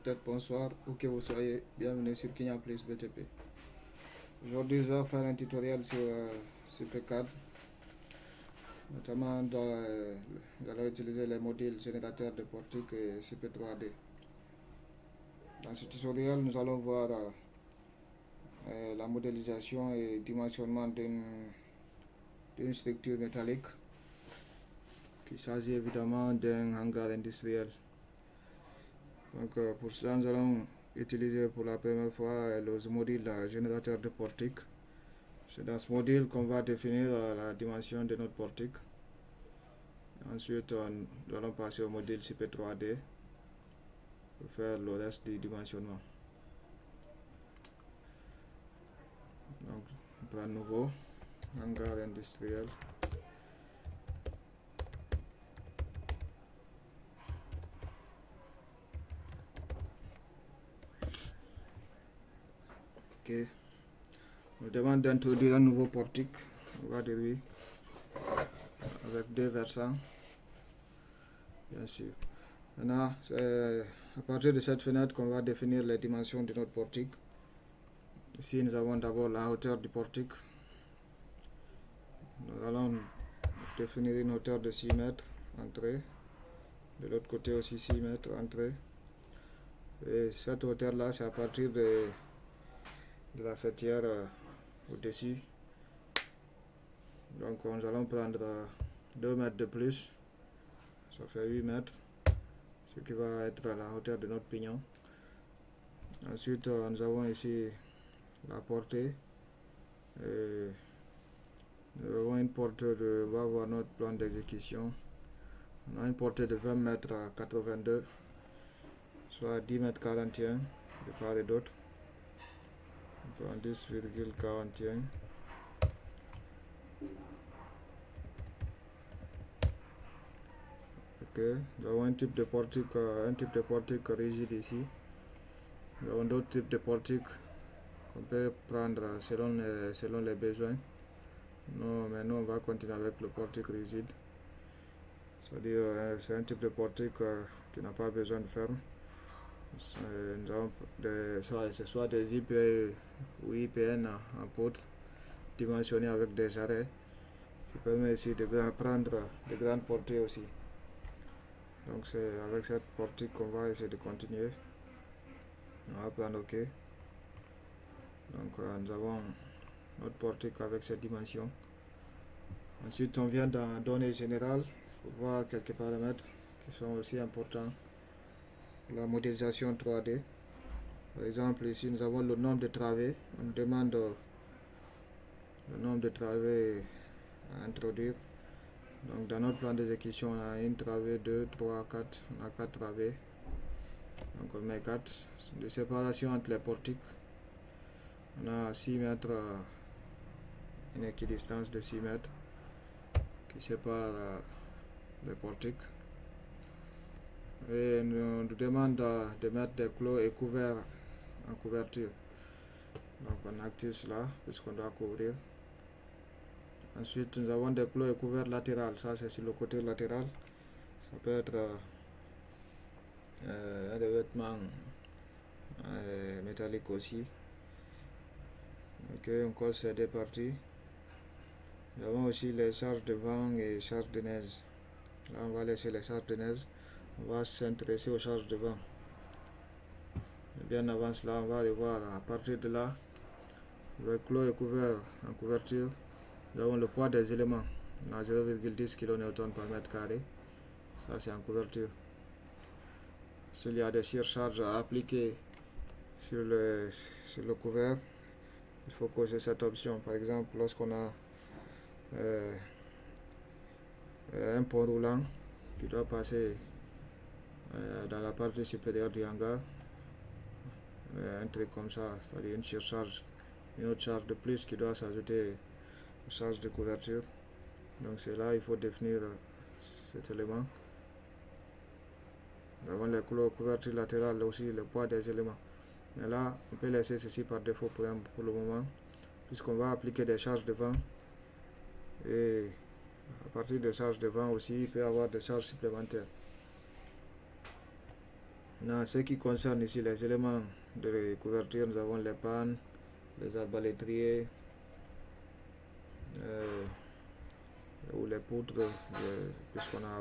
peut-être bonsoir, où que vous soyez, bienvenue sur Kenya Plus BTP. Aujourd'hui, je vais faire un tutoriel sur CP4, notamment nous allons utiliser les modules générateurs de portique et CP3D. Dans ce tutoriel, nous allons voir la modélisation et dimensionnement d'une structure métallique qui s'agit évidemment d'un hangar industriel. Donc pour cela, nous allons utiliser pour la première fois le module générateur de portique. C'est dans ce module qu'on va définir la dimension de notre portique. Ensuite, nous allons passer au module CP3D pour faire le reste du dimensionnement. Donc, on prend à nouveau hangar industriel. Ok. On nous demande d'introduire un nouveau portique. On va dire oui. Avec deux versants. Bien sûr. Maintenant, c'est à partir de cette fenêtre qu'on va définir les dimensions de notre portique. Ici, nous avons d'abord la hauteur du portique. Nous allons définir une hauteur de 6 mètres entrée. De l'autre côté aussi 6 mètres entrée. Et cette hauteur-là, c'est à partir de la fêtière au-dessus. Donc, nous allons prendre 2 mètres de plus. Ça fait 8 mètres. Ce qui va être à la hauteur de notre pignon. Ensuite, nous avons ici la portée. Et nous avons une portée de, on va voir notre plan d'exécution. On a une portée de 20 mètres à 82, soit 10 mètres 41 de part et d'autre. On prend 10,41. Ok, nous avons un type de portique rigide ici. Nous avons d'autres types de portiques qu'on peut prendre selon les besoins. Non, mais nous on va continuer avec le portique rigide. C'est-à-dire c'est un type de portique qui n'a pas besoin de ferme. Nous avons soit des IP ou IPN en poutre dimensionnés avec des arrêts qui permet ici de prendre de grandes portées aussi. Donc c'est avec cette portique qu'on va essayer de continuer. On va prendre OK. Donc nous avons notre portique avec cette dimension. Ensuite on vient dans données générales pour voir quelques paramètres qui sont aussi importants pour la modélisation 3D. Par exemple ici nous avons le nombre de travées. On nous demande le nombre de travées à introduire. Donc dans notre plan d'exécution on a une travée, 2, 3, 4, on a 4 travées. Donc on met 4 de séparation entre les portiques. On a 6 mètres, une équidistance de 6 mètres qui sépare les portiques. Et nous demande de mettre des clos et couverts en couverture. Donc on active cela puisqu'on doit couvrir. Ensuite nous avons des clos et couverts latérales. Ça c'est sur le côté latéral. Ça peut être un revêtement métallique aussi. Ok, on colle ces deux parties. Nous avons aussi les charges de vent et charges de neige. Là on va laisser les charges de neige. On va s'intéresser aux charges de vent. Et bien avant cela, on va revoir à partir de là, le clos est couvert en couverture. Nous avons le poids des éléments. On a 0,10 kN par mètre carré. Ça c'est en couverture. S'il y a des surcharges à appliquer sur le couvert, il faut cocher cette option. Par exemple, lorsqu'on a un pont roulant qui doit passer dans la partie supérieure du hangar, un truc comme ça, c'est-à-dire une surcharge, une autre charge de plus qui doit s'ajouter aux charges de couverture. Donc c'est là il faut définir cet élément. Nous avons les couvertures latérales aussi, le poids des éléments. Mais là, on peut laisser ceci par défaut pour le moment, puisqu'on va appliquer des charges de vent. Et à partir des charges de vent aussi, il peut y avoir des charges supplémentaires. Dans ce qui concerne ici les éléments de couverture, nous avons les pannes, les arbalétriers, ou les poutres, puisqu'on a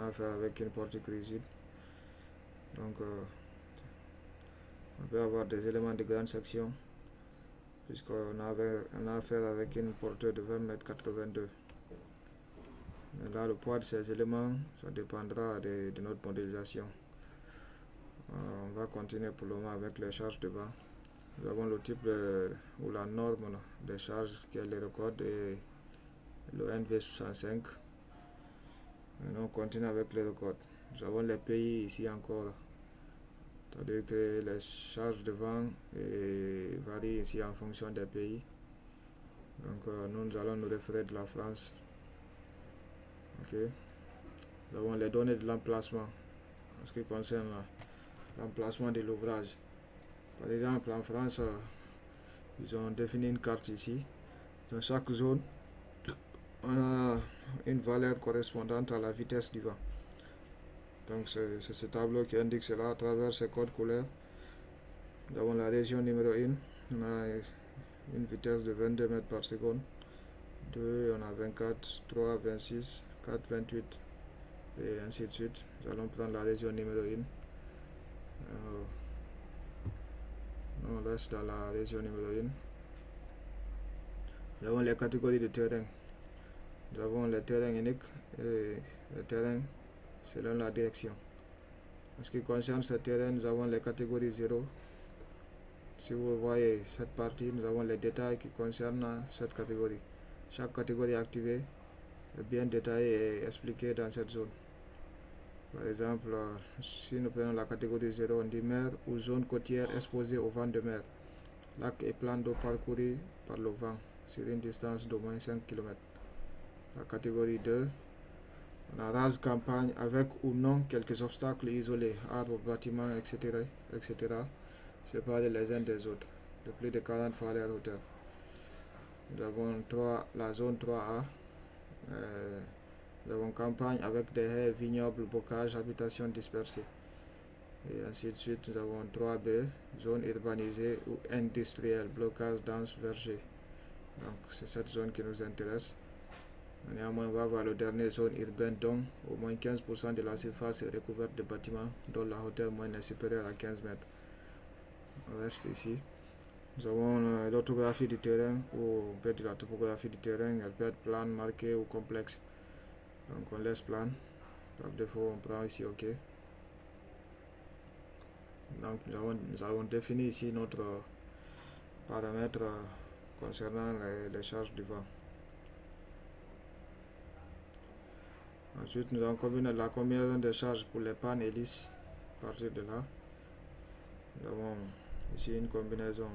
affaire avec une portique rigide. Donc on peut avoir des éléments de grande section, puisqu'on a affaire avec une portée de 20,82 m. Mais là, le poids de ces éléments, ça dépendra de notre modélisation. On va continuer pour le moment avec les charges de vent. Nous avons le type ou la norme des charges qui est le code et le NV65. Maintenant, on continue avec les records. Nous avons les pays ici encore. C'est-à-dire que les charges de vent varient ici en fonction des pays. Donc nous allons nous référer de la France. Ok. Nous avons les données de l'emplacement en ce qui concerne l'emplacement de l'ouvrage. Par exemple, en France, ils ont défini une carte ici. Dans chaque zone, on a une valeur correspondante à la vitesse du vent. Donc c'est ce tableau qui indique cela à travers ces codes couleurs. Nous avons la région numéro 1, on a une vitesse de 22 mètres par seconde. 2, on a 24, 3, 26, 4, 28 et ainsi de suite. Nous allons prendre la région numéro 1. On reste dans la région numéro 1. Nous avons les catégories de terrain. Nous avons les terrains uniques et les terrains selon la direction. En ce qui concerne ce terrain, nous avons les catégories 0. Si vous voyez cette partie, nous avons les détails qui concernent cette catégorie. Chaque catégorie activée est bien détaillée et expliquée dans cette zone. Par exemple, si nous prenons la catégorie 0, on dit mer ou zone côtière exposée au vent de mer. Lac et plan d'eau parcouru par le vent sur une distance d'au moins 5 km. La catégorie 2, on a rase campagne avec ou non quelques obstacles isolés, arbres, bâtiments, etc. séparés les uns des autres, de plus de 40 fois leur hauteur. Nous avons la zone 3A. Nous avons campagne avec des haies, vignobles, bocages, habitations dispersées. Et ainsi de suite, nous avons 3B, zone urbanisée ou industrielle, blocage dense, verger. Donc c'est cette zone qui nous intéresse. Néanmoins, on va voir le dernier zone urbaine, dont au moins 15% de la surface est recouverte de bâtiments dont la hauteur moyenne est supérieure à 15 mètres. On reste ici. Nous avons l'orthographie du terrain, ou on peut dire la topographie du terrain. Elle peut être plane, marquée ou complexe. Donc on laisse plane. Par défaut, on prend ici OK. Donc nous avons défini ici notre paramètre concernant les charges du vent. Ensuite, nous avons combiné la combinaison des charges pour les pannes hélices. À partir de là, nous avons ici une combinaison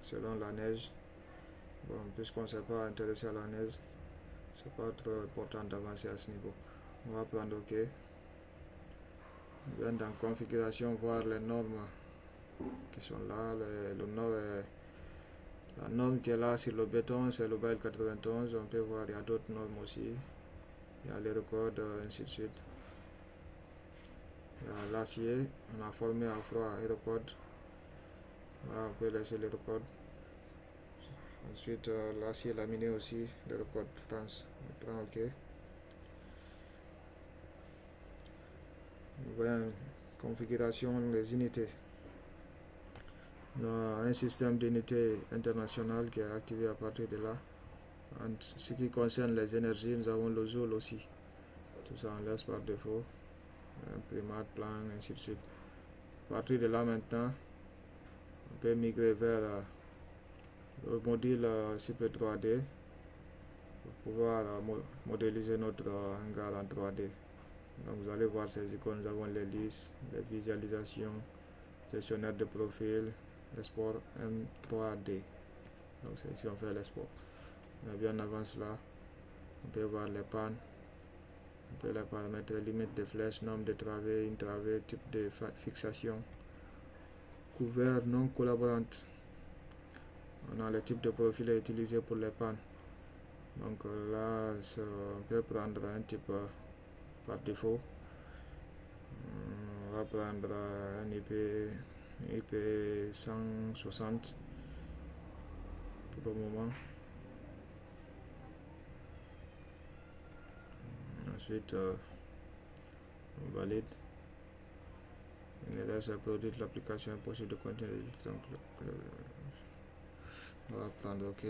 selon la neige. Bon, puisqu'on ne s'est pas intéressé à la neige, c'est pas trop important d'avancer à ce niveau. On va prendre OK. On vient dans configuration voir les normes qui sont là. La norme qui est là sur le béton, c'est le BAIL 91. On peut voir, il y a d'autres normes aussi. Il y a les records, ainsi de suite. Il y a l'acier, on a formé à froid et record. Là, on peut laisser les records. Ensuite, l'acier laminé aussi, le record France. On prend OK. On voit une configuration des unités. On a un système d'unités international qui est activé à partir de là. En ce qui concerne les énergies, nous avons le joule aussi. Tout ça on laisse par défaut. Imprimante, plan, ainsi de suite. À partir de là maintenant, on peut migrer vers le module CP3D pour pouvoir modéliser notre hangar en 3D. Donc vous allez voir ces icônes, nous avons les listes, les visualisations, gestionnaire de profil, export M3D. Donc c'est ici on fait l'export. Bien avant cela, on peut voir les pannes, on peut les paramètres, limite de flèche, nombre de travées, une travée, type de fixation, couvert non collaborante. On a le type de profil utilisé pour les pannes. Donc là, on peut prendre un type par défaut. On va prendre un IP 160 pour le moment. Ensuite, on valide. Une erreur s'est produite, l'application est possible de continuer. Donc, on va prendre OK.